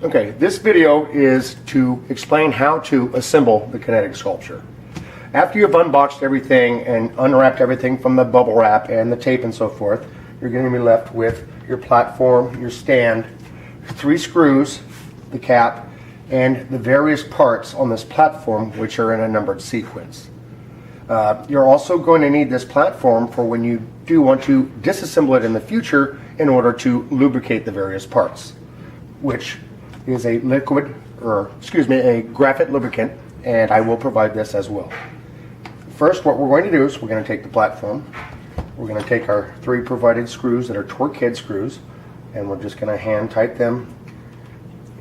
Okay, this video is to explain how to assemble the Kinetic sculpture. After you've unboxed everything and unwrapped everything from the bubble wrap and the tape and so forth, you're going to be left with your platform, your stand, 3 screws, the cap, and the various parts on this platform which are in a numbered sequence. You're also going to need this platform for when you do want to disassemble it in the future in order to lubricate the various parts, which is a a graphite lubricant, and I will provide this as well. First, what we're going to do is we're going to take the platform, we're going to take our 3 provided screws that are torque head screws, and we're just going to hand tight them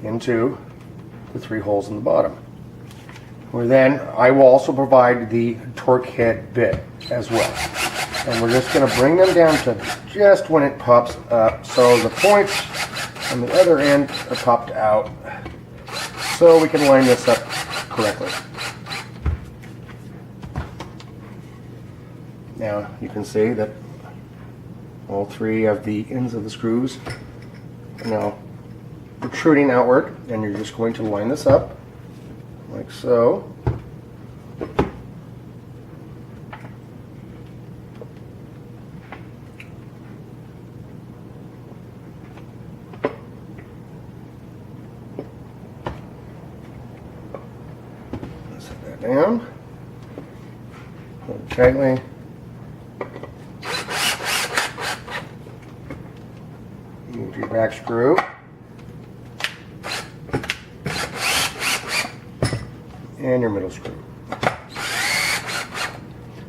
into the 3 holes in the bottom. I will also provide the torque head bit as well. And we're just going to bring them down to just when it pops up, so the points on the other end are popped out, so we can line this up correctly. Now you can see that all 3 of the ends of the screws are now protruding outward, and you're just going to line this up like so. Set that down. Hold it tightly. Move your back screw. And your middle screw.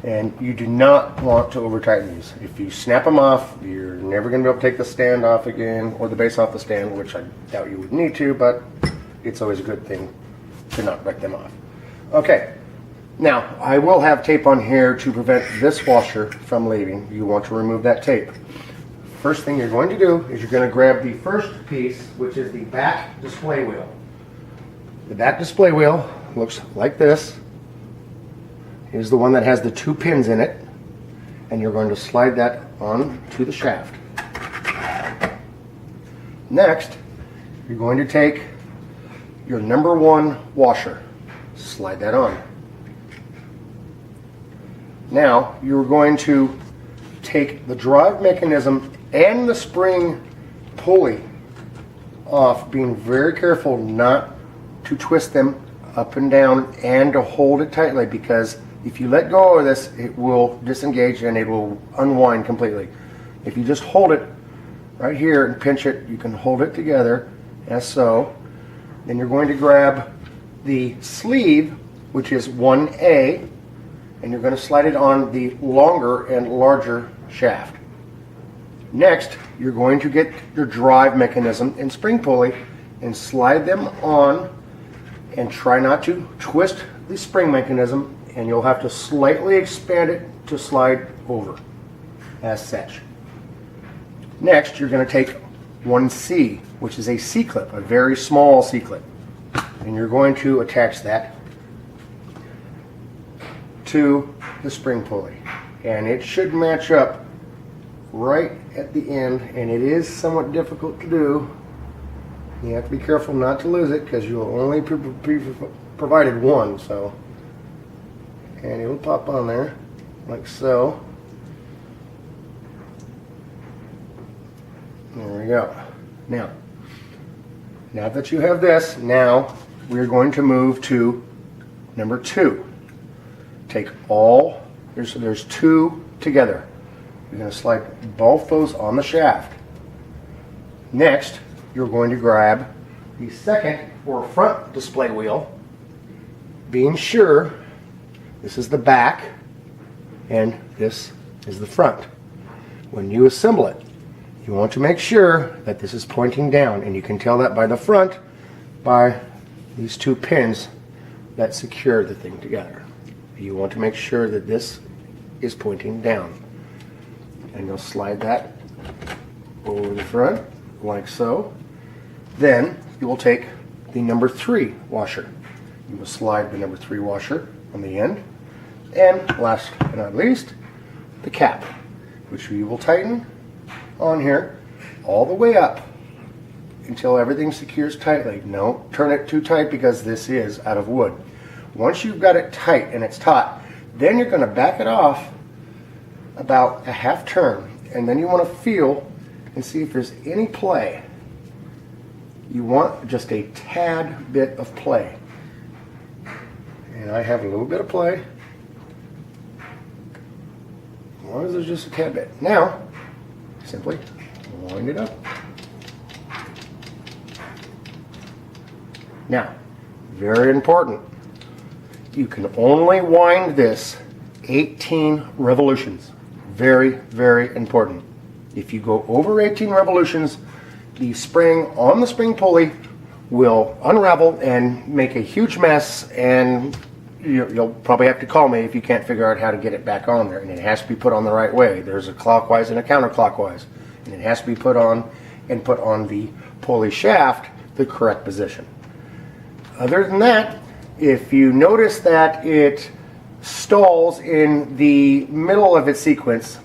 And you do not want to over tighten these. If you snap them off, you're never going to be able to take the stand off again, or the base off the stand, which I doubt you would need to, but it's always a good thing to not break them off. Okay, now I will have tape on here to prevent this washer from leaving. You want to remove that tape. First thing you're going to do is you're going to grab the first piece, which is the back display wheel. The back display wheel looks like this. Here's the one that has the 2 pins in it, and you're going to slide that on to the shaft. Next, you're going to take your number 1 washer, slide that on. Now you're going to take the drive mechanism and the spring pulley off, being very careful not to twist them up and down and to hold it tightly, because if you let go of this, it will disengage and it will unwind completely. If you just hold it right here and pinch it, you can hold it together as so. Then you're going to grab the sleeve, which is 1A, and you're going to slide it on the longer and larger shaft. Next, you're going to get your drive mechanism and spring pulley and slide them on, and try not to twist the spring mechanism, and you'll have to slightly expand it to slide over as such. Next, you're going to take 1C, which is a C-clip, a very small C-clip, and you're going to attach that to the spring pulley, and it should match up right at the end, and it is somewhat difficult to do. You have to be careful not to lose it, because you'll only be provided 1, so, and it will pop on there like so. There we go. Now that you have this, now we're going to move to number 2. Take all, there's 2 together. You're going to slide both those on the shaft. Next, you're going to grab the second or front display wheel, being sure this is the back and this is the front. When you assemble it, you want to make sure that this is pointing down, and you can tell that by the front by these 2 pins that secure the thing together. You want to make sure that this is pointing down, and you'll slide that over the front like so. Then you will take the number 3 washer. You will slide the number 3 washer on the end, and last but not least, the cap, which you will tighten on here all the way up until everything secures tightly. Don't turn it too tight because this is out of wood. Once you've got it tight and it's taut, then you're going to back it off about a half turn, and then you want to feel and see if there's any play. You want just a tad bit of play. And I have a little bit of play. As long as there's just a tad bit. Now, simply wind it up. Now, very important. You can only wind this 18 revolutions. Very, very important. If you go over 18 revolutions, the spring on the spring pulley will unravel and make a huge mess, and you'll probably have to call me if you can't figure out how to get it back on there. And it has to be put on the right way. There's a clockwise and a counterclockwise, and it has to be put on the pulley shaft the correct position. Other than that, if you notice that it stalls in the middle of its sequence,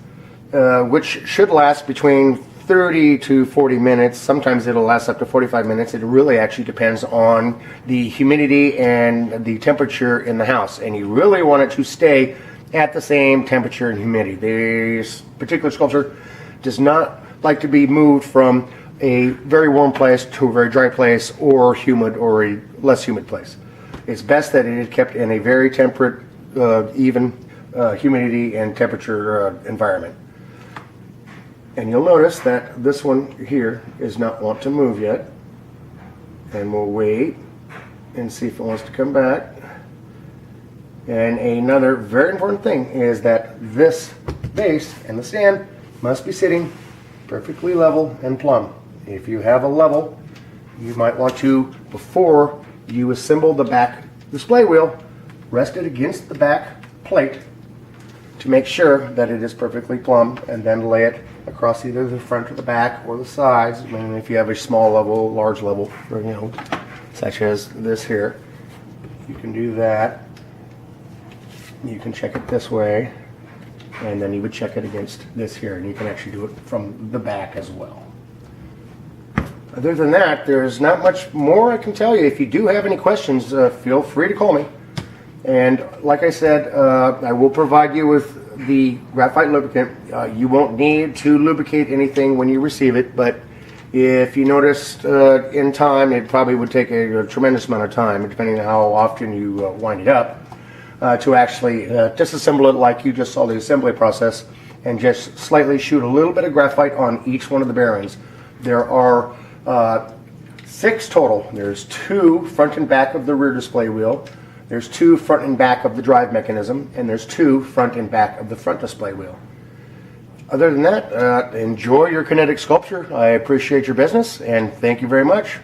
which should last between 30 to 40 minutes, sometimes it'll last up to 45 minutes. It really actually depends on the humidity and the temperature in the house, and you really want it to stay at the same temperature and humidity. This particular sculpture does not like to be moved from a very warm place to a very dry place, or humid or a less humid place. It's best that it is kept in a very temperate, even humidity and temperature environment. And you'll notice that this one here is not want to move yet. And we'll wait and see if it wants to come back. And another very important thing is that this base and the stand must be sitting perfectly level and plumb. If you have a level, you might want to, before you assemble the back display wheel, rest it against the back plate to make sure that it is perfectly plumb, and then lay it across either the front or the back or the sides. I mean, if you have a small level, large level, or, such as this here, you can do that. You can check it this way, and then you would check it against this here, and you can actually do it from the back as well. Other than that, there's not much more I can tell you. If you do have any questions, feel free to call me. And like I said, I will provide you with the graphite lubricant. You won't need to lubricate anything when you receive it, but if you noticed in time, it probably would take a tremendous amount of time, depending on how often you wind it up, to actually disassemble it like you just saw the assembly process, and just slightly shoot a little bit of graphite on each one of the bearings. There are 6 total. There's 2 front and back of the rear display wheel. There's 2 front and back of the drive mechanism, and there's 2 front and back of the front display wheel. Other than that, enjoy your Kinetic sculpture. I appreciate your business, and thank you very much.